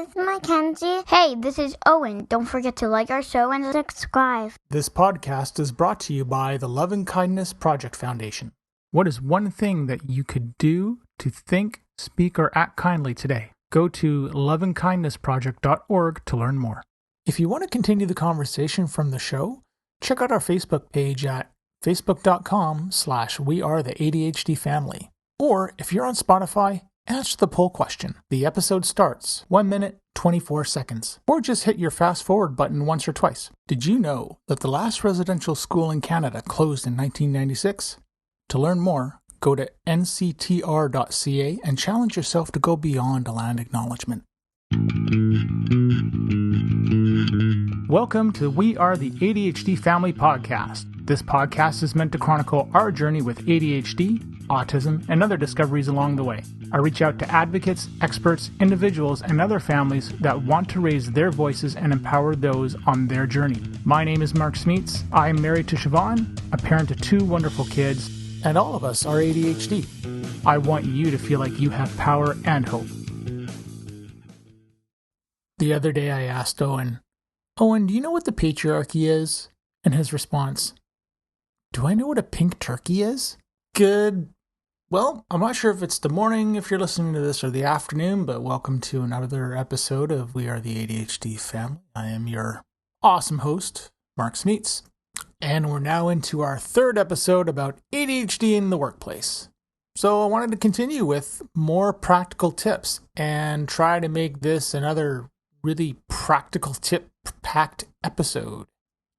is Mackenzie. Hey, this is Owen. Don't forget to like our show and subscribe. This podcast is brought to you by the Love and Kindness Project Foundation. What is one thing that you could do to think, speak, or act kindly today? Go to loveandkindnessproject.org to learn more. If you want to continue the conversation from the show, check out our Facebook page at facebook.com/wearetheADHDfamily. Or if you're on Spotify, answer the poll question. The episode starts 1 minute, 24 seconds. Or just hit your fast forward button once or twice. Did you know that the last residential school in Canada closed in 1996? To learn more, go to nctr.ca and challenge yourself to go beyond a land acknowledgement. Welcome to We Are the ADHD Family podcast. This podcast is meant to chronicle our journey with ADHD, autism, and other discoveries along the way. I reach out to advocates, experts, individuals, and other families that want to raise their voices and empower those on their journey. My name is Mark Smeets. I am married to Siobhan, a parent to 2 wonderful kids, and all of us are ADHD. I want you to feel like you have power and hope. The other day I asked Owen, do you know what the patriarchy is? And his response, do I know what a pink turkey is? Good. Well, I'm not sure if it's the morning if you're listening to this or the afternoon, but welcome to another episode of We Are the ADHD Family. I am your awesome host, Mark Smeets, and we're now into our 3rd episode about ADHD in the workplace. So I wanted to continue with more practical tips and try to make this another really practical tip-packed episode.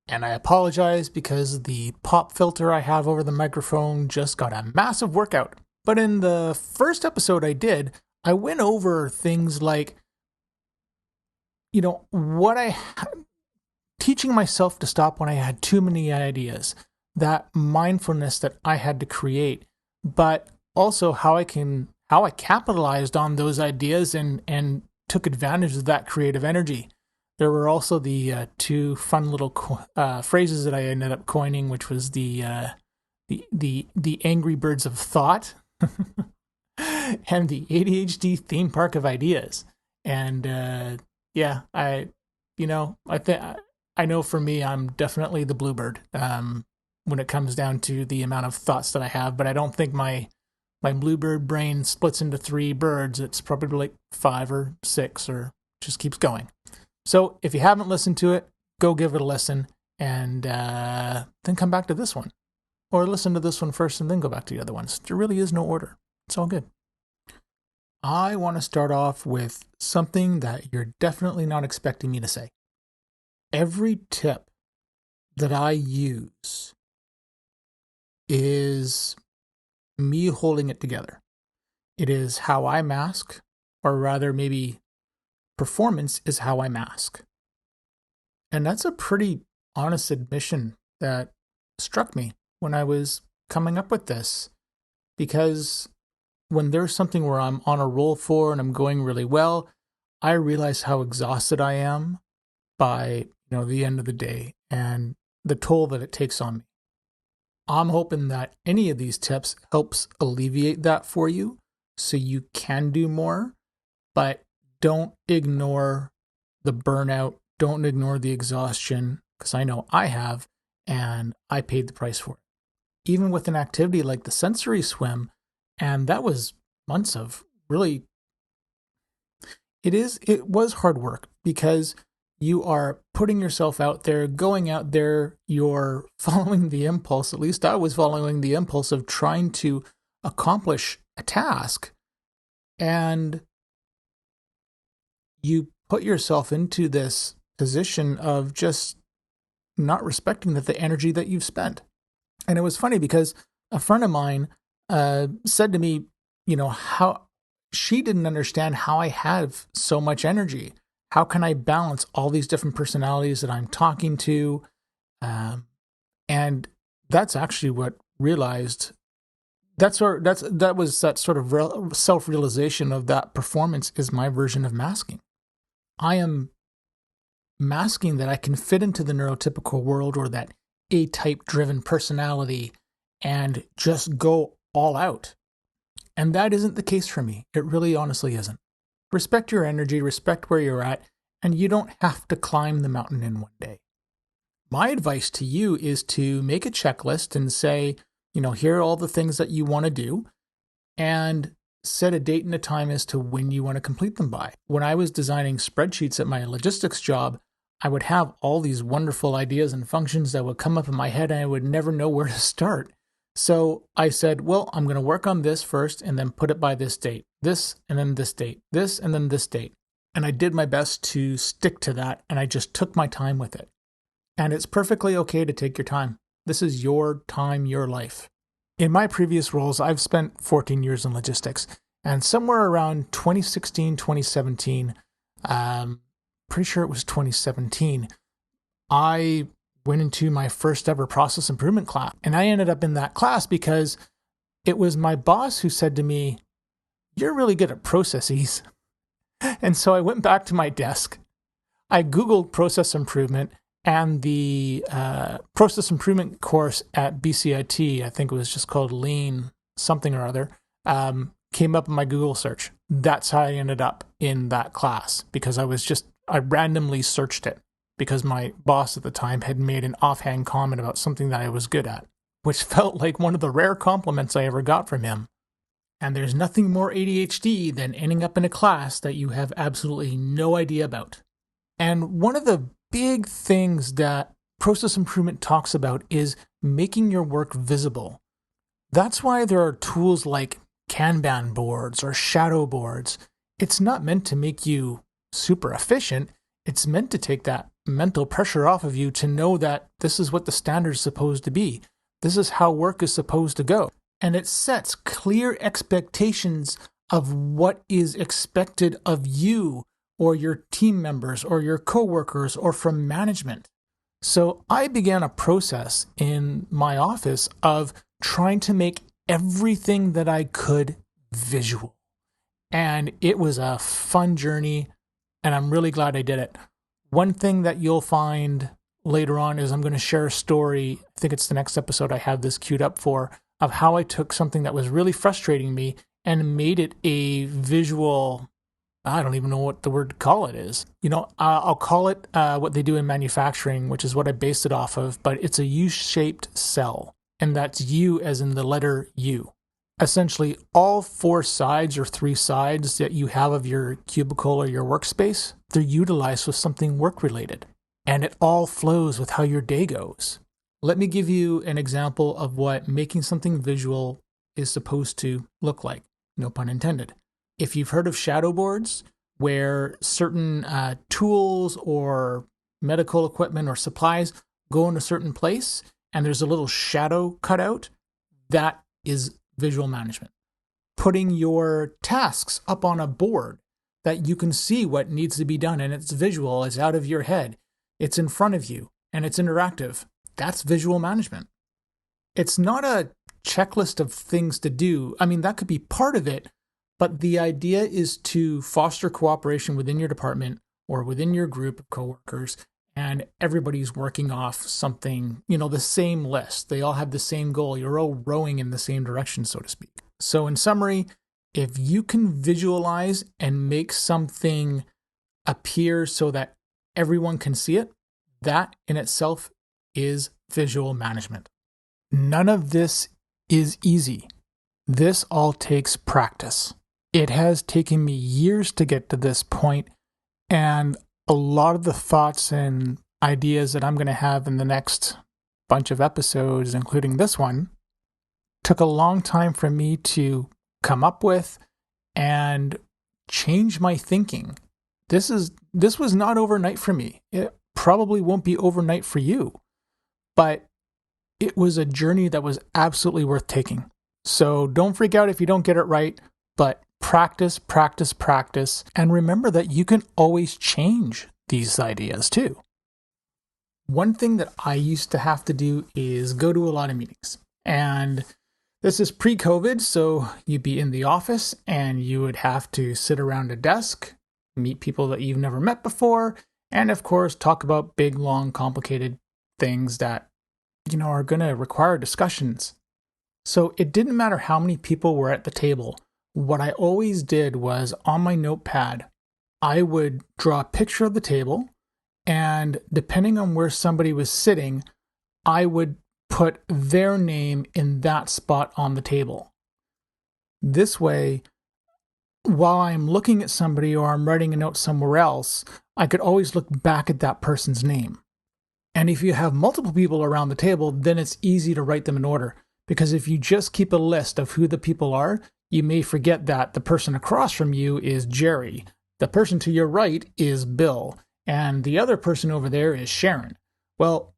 And I apologize because the pop filter I have over the microphone just got a massive workout. But in the first episode I did, I went over things like, teaching myself to stop when I had too many ideas, that mindfulness that I had to create, but also how I capitalized on those ideas and took advantage of that creative energy. There were also the 2 fun little phrases that I ended up coining, which was the Angry Birds of Thought and the ADHD Theme Park of Ideas. And I know for me, I'm definitely the bluebird when it comes down to the amount of thoughts that I have. But I don't think my bluebird brain splits into 3 birds. It's probably like 5 or 6 or just keeps going. So if you haven't listened to it, go give it a listen and then come back to this one. Or listen to this one first and then go back to the other ones. There really is no order. It's all good. I want to start off with something that you're definitely not expecting me to say. Every tip that I use is me holding it together. It is how I mask, or rather maybe performance is how I mask. And that's a pretty honest admission that struck me when I was coming up with this. Because when there's something where I'm on a roll for and I'm going really well, I realize how exhausted I am by the end of the day and the toll that it takes on me. I'm hoping that any of these tips helps alleviate that for you so you can do more, but don't ignore the burnout. Don't ignore the exhaustion, because I know I have, and I paid the price for it. Even with an activity like the sensory swim, and that was months of really, it was hard work because you are putting yourself out there, going out there, you're following the impulse, at least I was following the impulse of trying to accomplish a task, and you put yourself into this position of just not respecting the energy that you've spent. And it was funny because a friend of mine said to me, how she didn't understand how I have so much energy. How can I balance all these different personalities that I'm talking to? And that's actually what realized. That was that sort of self-realization of that performance is my version of masking. I am masking that I can fit into the neurotypical world or that A-type driven personality and just go all out. And that isn't the case for me. It really honestly isn't. Respect your energy, respect where you're at, and you don't have to climb the mountain in one day. My advice to you is to make a checklist and say, here are all the things that you want to do, and set a date and a time as to when you want to complete them by. When I was designing spreadsheets at my logistics job, I would have all these wonderful ideas and functions that would come up in my head and I would never know where to start. So I said, well, I'm going to work on this first and then put it by this date, this and then this date, this and then this date. And I did my best to stick to that, and I just took my time with it. And it's perfectly okay to take your time. This is your time, your life. In my previous roles, I've spent 14 years in logistics, and somewhere around 2016, 2017, pretty sure it was 2017, I went into my first ever process improvement class. And I ended up in that class because it was my boss who said to me, "You're really good at processes." And so I went back to my desk. I Googled process improvement, and the process improvement course at BCIT, I think it was just called Lean something or other, came up in my Google search. That's how I ended up in that class, because I randomly searched it because my boss at the time had made an offhand comment about something that I was good at, which felt like one of the rare compliments I ever got from him. And there's nothing more ADHD than ending up in a class that you have absolutely no idea about. And one of the big things that process improvement talks about is making your work visible. That's why there are tools like Kanban boards or shadow boards. It's not meant to make you super efficient. It's meant to take that mental pressure off of you to know that this is what the standard is supposed to be. This is how work is supposed to go. And it sets clear expectations of what is expected of you or your team members or your coworkers or from management. So I began a process in my office of trying to make everything that I could visual. And it was a fun journey, and I'm really glad I did it. One thing that you'll find later on is I'm going to share a story. I think it's the next episode I have this queued up for, of how I took something that was really frustrating me and made it a visual, I don't even know what the word to call it is. I'll call it what they do in manufacturing, which is what I based it off of, but it's a U-shaped cell, and that's U as in the letter U. Essentially, all four sides or three sides that you have of your cubicle or your workspace, they're utilized with something work-related, and it all flows with how your day goes. Let me give you an example of what making something visual is supposed to look like, no pun intended. If you've heard of shadow boards, where certain tools or medical equipment or supplies go in a certain place and there's a little shadow cut out, that is visual management. Putting your tasks up on a board that you can see what needs to be done, and it's visual, it's out of your head, it's in front of you, and it's interactive. That's visual management. It's not a checklist of things to do. I mean, that could be part of it, but the idea is to foster cooperation within your department or within your group of coworkers, and everybody's working off something, the same list. They all have the same goal. You're all rowing in the same direction, so to speak. So in summary, if you can visualize and make something appear so that everyone can see it, that in itself is visual management. None of this is easy. This all takes practice. It has taken me years to get to this point, and a lot of the thoughts and ideas that I'm going to have in the next bunch of episodes, including this one, took a long time for me to come up with and change my thinking. This was not overnight for me. It probably won't be overnight for you, but it was a journey that was absolutely worth taking. So don't freak out if you don't get it right, but practice, practice, practice, and remember that you can always change these ideas too. One thing that I used to have to do is go to a lot of meetings. And this is pre-COVID, so you'd be in the office and you would have to sit around a desk, meet people that you've never met before, and of course talk about big, long, complicated things that are going to require discussions. So it didn't matter how many people were at the table what I always did was on my notepad, I would draw a picture of the table, and depending on where somebody was sitting, I would put their name in that spot on the table. This way, while I'm looking at somebody or I'm writing a note somewhere else, I could always look back at that person's name. And if you have multiple people around the table, then it's easy to write them in order. Because if you just keep a list of who the people are, you may forget that the person across from you is Jerry, the person to your right is Bill, and the other person over there is Sharon. Well,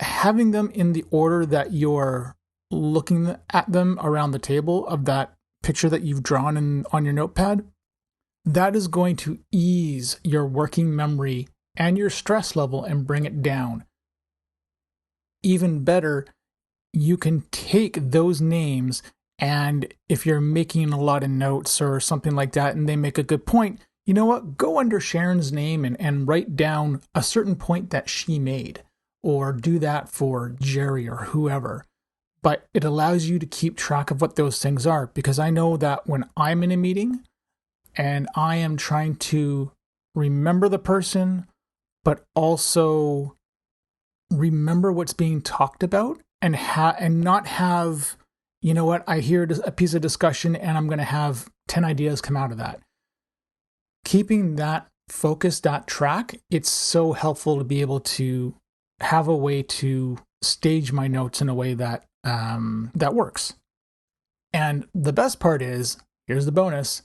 having them in the order that you're looking at them around the table of that picture that you've drawn on your notepad, that is going to ease your working memory and your stress level and bring it down. Even better, you can take those names, and if you're making a lot of notes or something like that and they make a good point, you know what? Go under Sharon's name and write down a certain point that she made, or do that for Jerry or whoever. But it allows you to keep track of what those things are, because I know that when I'm in a meeting and I am trying to remember the person, but also remember what's being talked about, and not have, you know what, I hear a piece of discussion and I'm going to have 10 ideas come out of that. Keeping that focus, that track, it's so helpful to be able to have a way to stage my notes in a way that that works. And the best part is, here's the bonus,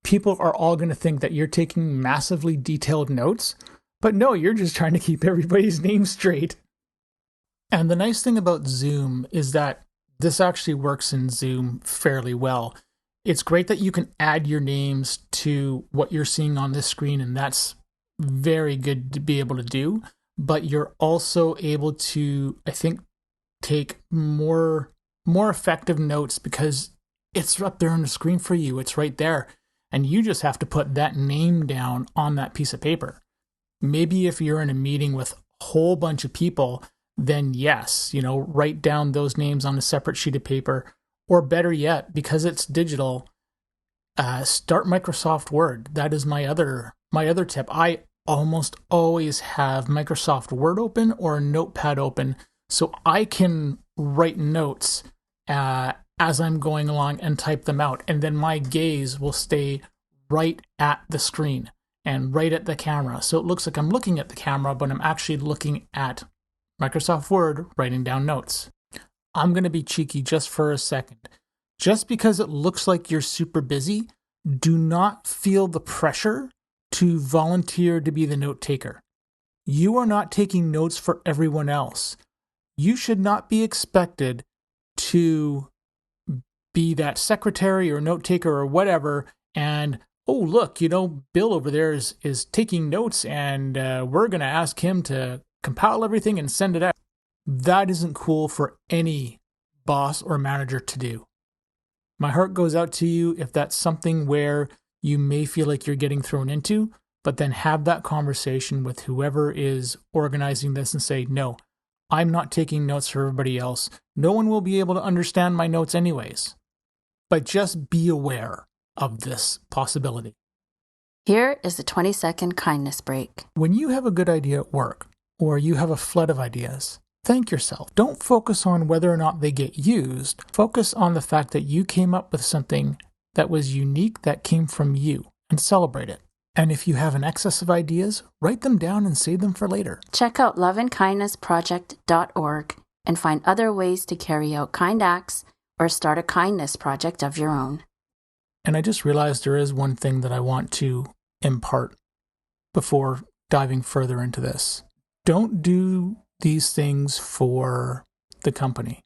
people are all going to think that you're taking massively detailed notes, but no, you're just trying to keep everybody's name straight. And the nice thing about Zoom is that this actually works in Zoom fairly well. It's great that you can add your names to what you're seeing on this screen, and that's very good to be able to do. But you're also able to, I think, take more effective notes because it's up there on the screen for you. It's right there. And you just have to put that name down on that piece of paper. Maybe if you're in a meeting with a whole bunch of people, then yes, write down those names on a separate sheet of paper. Or better yet, because it's digital, start Microsoft Word. That is my other tip. I almost always have Microsoft Word open or a notepad open, so I can write notes as I'm going along and type them out. And then my gaze will stay right at the screen and right at the camera. So it looks like I'm looking at the camera, but I'm actually looking at Microsoft Word, writing down notes. I'm going to be cheeky just for a second. Just because it looks like you're super busy, do not feel the pressure to volunteer to be the note taker. You are not taking notes for everyone else. You should not be expected to be that secretary or note taker or whatever, and oh look, Bill over there is taking notes, and we're going to ask him to compile everything and send it out. That isn't cool for any boss or manager to do. My heart goes out to you if that's something where you may feel like you're getting thrown into, but then have that conversation with whoever is organizing this and say, no, I'm not taking notes for everybody else. No one will be able to understand my notes anyways. But just be aware of this possibility. Here is the 20-second kindness break. When you have a good idea at work, or you have a flood of ideas, thank yourself. Don't focus on whether or not they get used. Focus on the fact that you came up with something that was unique, that came from you, and celebrate it. And if you have an excess of ideas, write them down and save them for later. Check out loveandkindnessproject.org and find other ways to carry out kind acts or start a kindness project of your own. And I just realized there is one thing that I want to impart before diving further into this. Don't do these things for the company.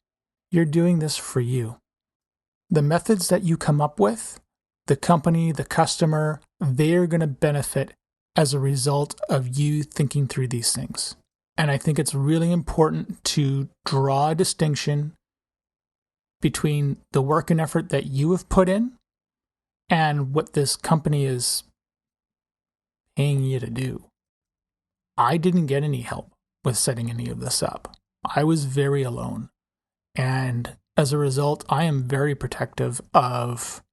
You're doing this for you. The methods that you come up with, the company, the customer, they're going to benefit as a result of you thinking through these things. And I think it's really important to draw a distinction between the work and effort that you have put in and what this company is paying you to do. I didn't get any help with setting any of this up. I was very alone. And As a result, I am very protective of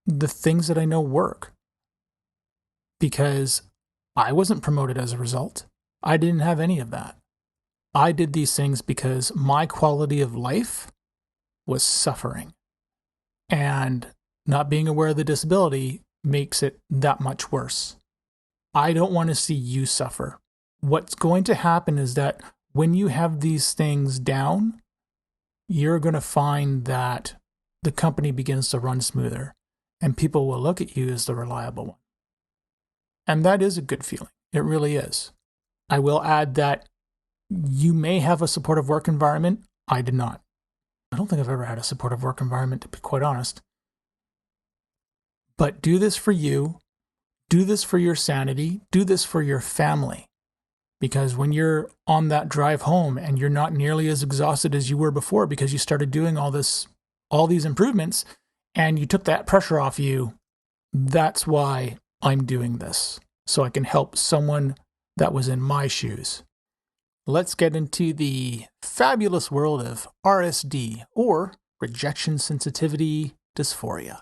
the things that I know work because I wasn't promoted as a result. I didn't have any of that. I did these things because my quality of life was suffering. And not being aware of the disability makes it that much worse. I don't want to see you suffer. What's going to happen is that when you have these things down, you're going to find that the company begins to run smoother and people will look at you as the reliable one. And that is a good feeling. It really is. I will add that you may have a supportive work environment. I did not. I don't think I've ever had a supportive work environment, to be quite honest. But do this for you. Do this for your sanity. Do this for your family. Because when you're on that drive home and you're not nearly as exhausted as you were before because you started doing all these improvements and you took that pressure off you, that's why I'm doing this. So I can help someone that was in my shoes. Let's get into the fabulous world of RSD, or rejection sensitivity dysphoria.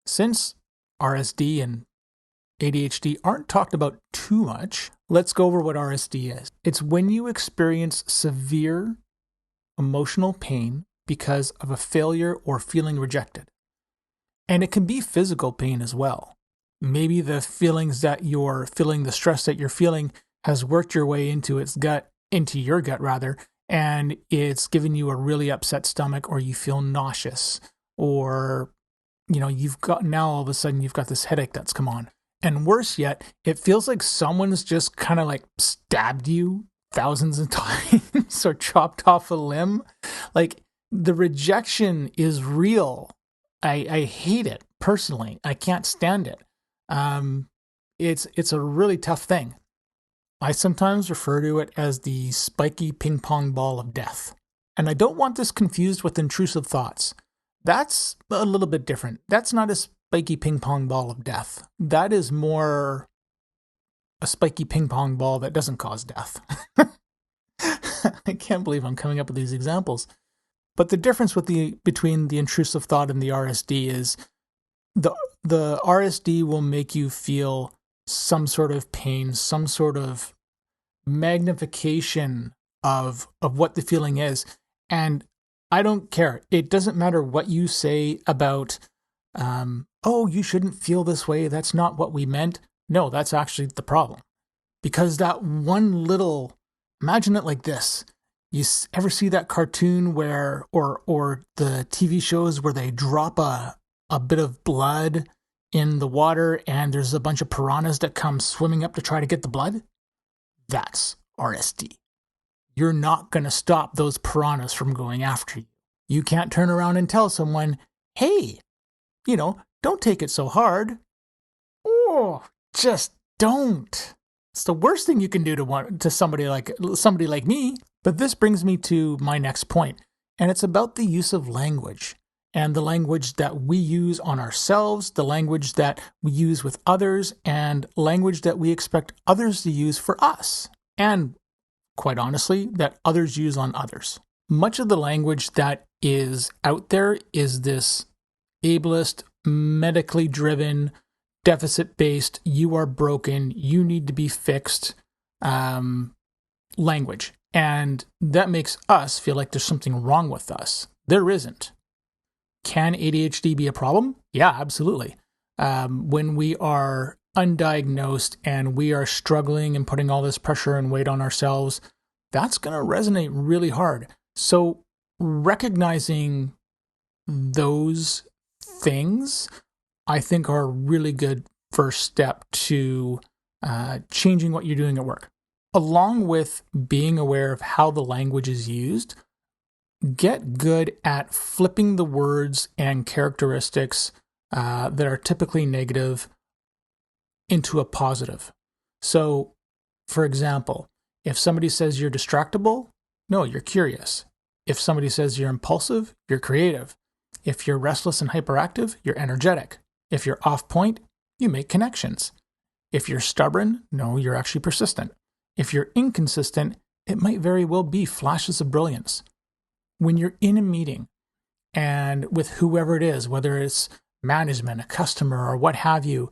Since RSD and ADHD aren't talked about too much, let's go over what RSD is. It's when you experience severe emotional pain because of a failure or feeling rejected. And it can be physical pain as well. Maybe the feelings that you're feeling, the stress that you're feeling has worked your way into your gut rather, and it's given you a really upset stomach, or you feel nauseous, or you've got this headache that's come on. And worse yet, it feels like someone's just kind of like stabbed you thousands of times or chopped off a limb. Like, the rejection is real. I hate it personally. I can't stand it. It's a really tough thing. I sometimes refer to it as the spiky ping pong ball of death. And I don't want this confused with intrusive thoughts. That's a little bit different. That's not a spiky ping pong ball of death. That is more a spiky ping pong ball that doesn't cause death. I can't believe I'm coming up with these examples. But the difference between the intrusive thought and the RSD is the RSD will make you feel some sort of pain, some sort of magnification of what the feeling is. And I don't care. It doesn't matter what you say about, you shouldn't feel this way. That's not what we meant. No, that's actually the problem. Because that one little, imagine it like this. You ever see that cartoon where, or the TV shows where they drop a bit of blood in the water and there's a bunch of piranhas that come swimming up to try to get the blood? That's RSD. You're not going to stop those piranhas from going after you. You can't turn around and tell someone, hey, don't take it so hard. Oh, just don't. It's the worst thing you can do to somebody like me. But this brings me to my next point, and it's about the use of language, and the language that we use on ourselves, the language that we use with others, and language that we expect others to use for us, and quite honestly, that others use on others. Much of the language that is out there is this ableist, medically driven, deficit-based, you are broken, you need to be fixed language. And that makes us feel like there's something wrong with us. There isn't. Can ADHD be a problem? Yeah, absolutely. When we are undiagnosed and we are struggling and putting all this pressure and weight on ourselves, that's going to resonate really hard. So recognizing those things, I think, are a really good first step to changing what you're doing at work. Along with being aware of how the language is used, get good at flipping the words and characteristics that are typically negative into a positive. So, for example, if somebody says you're distractible, no, you're curious. If somebody says you're impulsive, you're creative. If you're restless and hyperactive, you're energetic. If you're off point, you make connections. If you're stubborn, no, you're actually persistent. If you're inconsistent, it might very well be flashes of brilliance. When you're in a meeting, and with whoever it is, whether it's management, a customer, or what have you,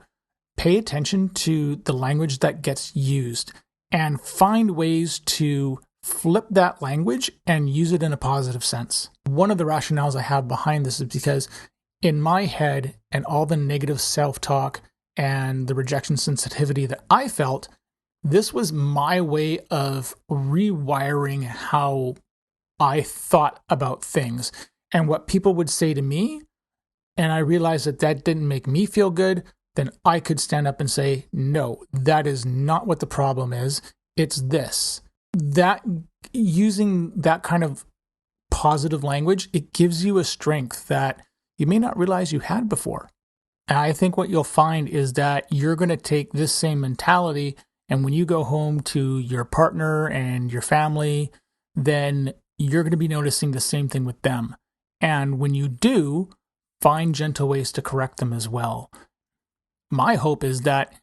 pay attention to the language that gets used and find ways to flip that language and use it in a positive sense. One of the rationales I have behind this is because in my head and all the negative self-talk and the rejection sensitivity that I felt, this was my way of rewiring how I thought about things and what people would say to me. And I realized that that didn't make me feel good. Then I could stand up and say, no, that is not what the problem is. It's this. That using that kind of positive language, it gives you a strength that you may not realize you had before. And I think what you'll find is that you're going to take this same mentality, and when you go home to your partner and your family, then you're going to be noticing the same thing with them. And when you do, find gentle ways to correct them as well. My hope is that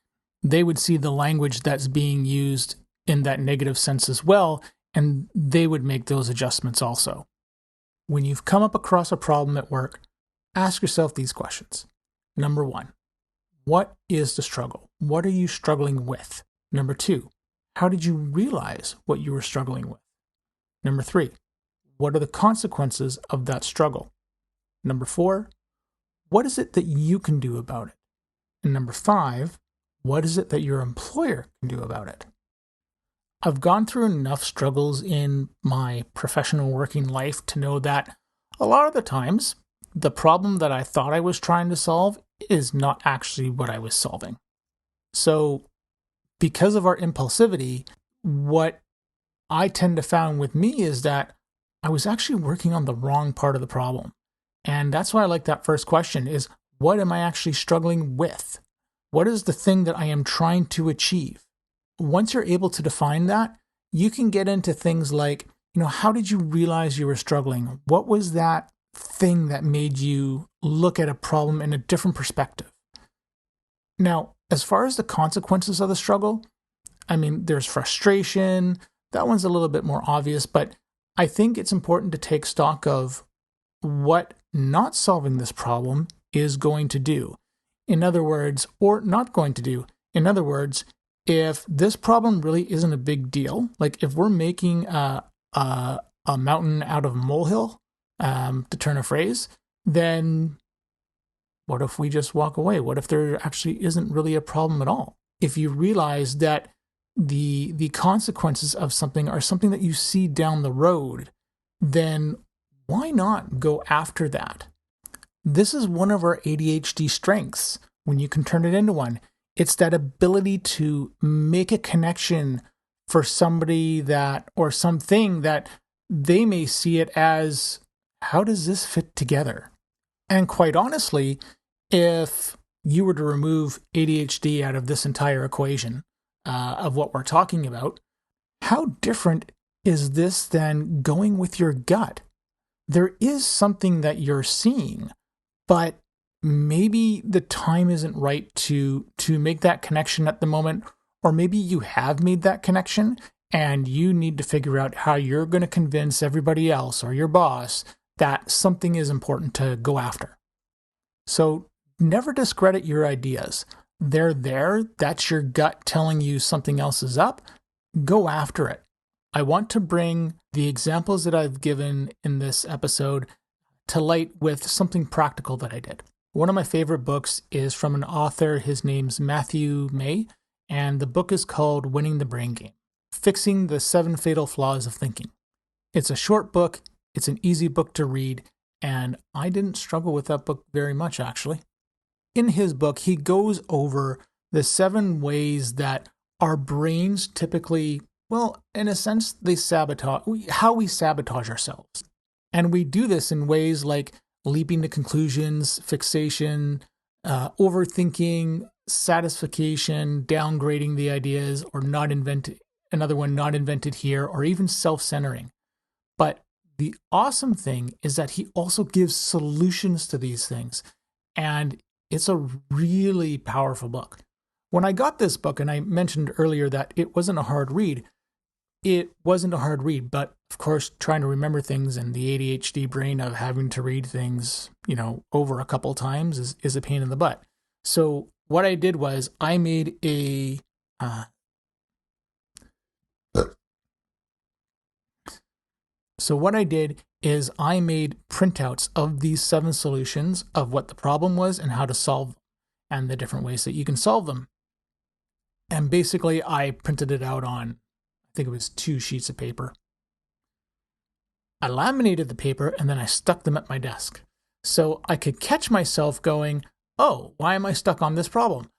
they would see the language that's being used in that negative sense as well, and they would make those adjustments also. When you've come up across a problem at work, ask yourself these questions. Number 1, what is the struggle? What are you struggling with? Number 2, how did you realize what you were struggling with? Number 3, what are the consequences of that struggle? Number 4, what is it that you can do about it? And number 5, what is it that your employer can do about it? I've gone through enough struggles in my professional working life to know that a lot of the times, the problem that I thought I was trying to solve is not actually what I was solving. So, because of our impulsivity, what I tend to find with me is that I was actually working on the wrong part of the problem. And that's why I like that first question is, what am I actually struggling with? What is the thing that I am trying to achieve? Once you're able to define that, you can get into things like, how did you realize you were struggling? What was that thing that made you look at a problem in a different perspective? Now, as far as the consequences of the struggle, there's frustration. That one's a little bit more obvious, but I think it's important to take stock of what not solving this problem is going to do. In other words, or not going to do. In other words, if this problem really isn't a big deal, like if we're making a mountain out of a molehill, to turn a phrase, then what if we just walk away? What if there actually isn't really a problem at all? If you realize that the consequences of something are something that you see down the road, then why not go after that? This is one of our ADHD strengths when you can turn it into one. It's that ability to make a connection for somebody that, or something that they may see it as, how does this fit together? And quite honestly, if you were to remove ADHD out of this entire equation of what we're talking about, how different is this than going with your gut? There is something that you're seeing, but maybe the time isn't right to make that connection at the moment, or maybe you have made that connection and you need to figure out how you're going to convince everybody else or your boss that something is important to go after. So never discredit your ideas. They're there. That's your gut telling you something else is up. Go after it. I want to bring the examples that I've given in this episode to light with something practical that I did. One of my favorite books is from an author. His name's Matthew May, and the book is called Winning the Brain Game, Fixing the 7 Fatal Flaws of Thinking. It's a short book. It's an easy book to read, and I didn't struggle with that book very much, actually. In his book, he goes over the 7 ways that our brains typically, well, in a sense, they sabotage, how we sabotage ourselves. And we do this in ways like leaping to conclusions, fixation, overthinking, satisfaction, downgrading the ideas, or not invented here, or even self-centering. But the awesome thing is that he also gives solutions to these things. And it's a really powerful book. When I got this book, and I mentioned earlier that it wasn't a hard read, it wasn't a hard read, but of course, trying to remember things and the ADHD brain of having to read things, over a couple times is a pain in the butt. So what I did was I made I made printouts of these 7 solutions of what the problem was and how to solve them and the different ways that you can solve them. And basically, I printed it out on, I think it was 2 sheets of paper. I laminated the paper and then I stuck them at my desk. So I could catch myself going, oh, why am I stuck on this problem?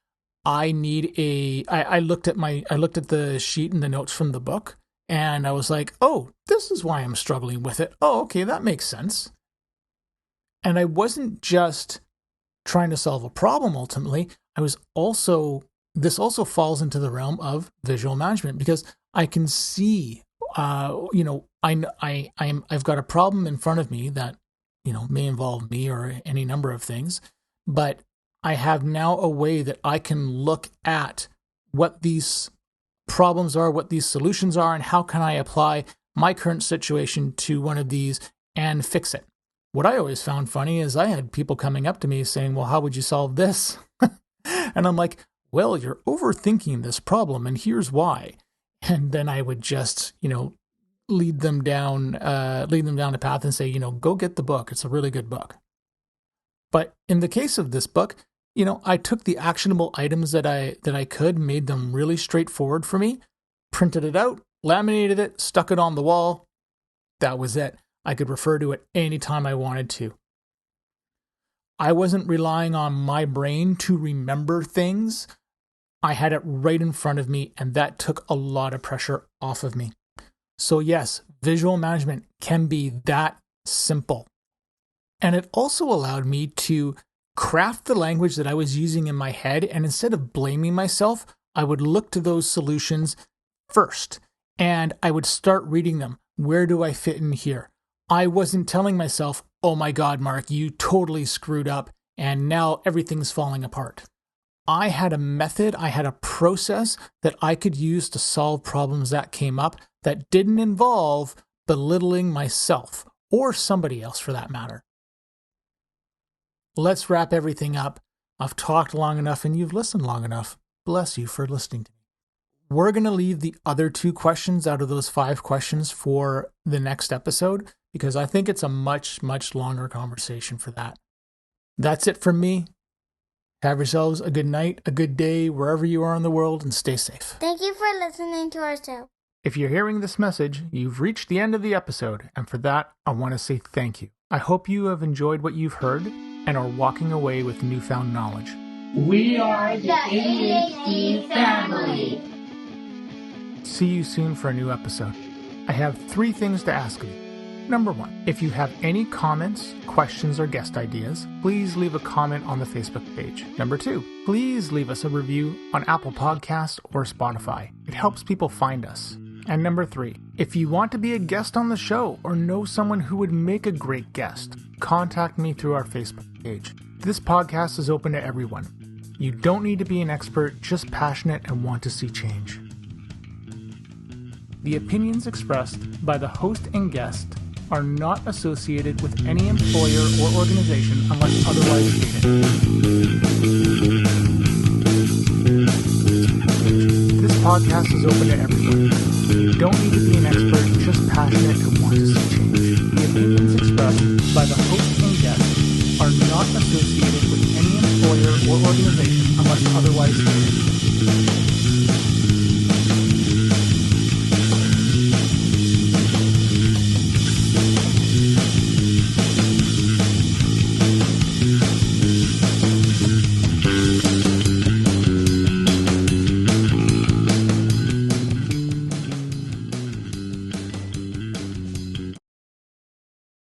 I looked at the sheet and the notes from the book, and I was like, oh, this is why I'm struggling with it. Oh, okay, that makes sense. And I wasn't just trying to solve a problem ultimately. This also falls into the realm of visual management, because I can see, I've got a problem in front of me that, may involve me or any number of things, but I have now a way that I can look at what these problems are, what these solutions are, and how can I apply my current situation to one of these and fix it. What I always found funny is I had people coming up to me saying, well, how would you solve this? And I'm like, well, you're overthinking this problem, and here's why. And then I would just, lead them down a path and say, go get the book. It's a really good book. But in the case of this book, I took the actionable items that I could, made them really straightforward for me, printed it out, laminated it, stuck it on the wall. That was it. I could refer to it anytime I wanted to. I wasn't relying on my brain to remember things. I had it right in front of me, and that took a lot of pressure off of me. So yes, visual management can be that simple. And it also allowed me to craft the language that I was using in my head, and instead of blaming myself, I would look to those solutions first, and I would start reading them. Where do I fit in here? I wasn't telling myself, oh my God, Mark, you totally screwed up, and now everything's falling apart. I had a method, I had a process that I could use to solve problems that came up that didn't involve belittling myself, or somebody else for that matter. Let's wrap everything up. I've talked long enough and you've listened long enough. Bless you for listening to me. We're going to leave the other 2 questions out of those 5 questions for the next episode, because I think it's a much, much longer conversation for that. That's it from me. Have yourselves a good night, a good day, wherever you are in the world, and stay safe. Thank you for listening to our show. If you're hearing this message, you've reached the end of the episode, and for that, I want to say thank you. I hope you have enjoyed what you've heard and are walking away with newfound knowledge. We are the ADHD family. See you soon for a new episode. I have 3 things to ask of you. Number 1, if you have any comments, questions, or guest ideas, please leave a comment on the Facebook page. Number 2, please leave us a review on Apple Podcasts or Spotify. It helps people find us. And number 3, if you want to be a guest on the show or know someone who would make a great guest, contact me through our Facebook page. This podcast is open to everyone. You don't need to be an expert, just passionate and want to see change. The opinions expressed by the host and guest are not associated with any employer or organization unless otherwise stated. This podcast is open to everyone. You don't need to be an expert, just passionate and want to see change. The opinions expressed by the host and guest are not associated with any employer or organization unless otherwise stated.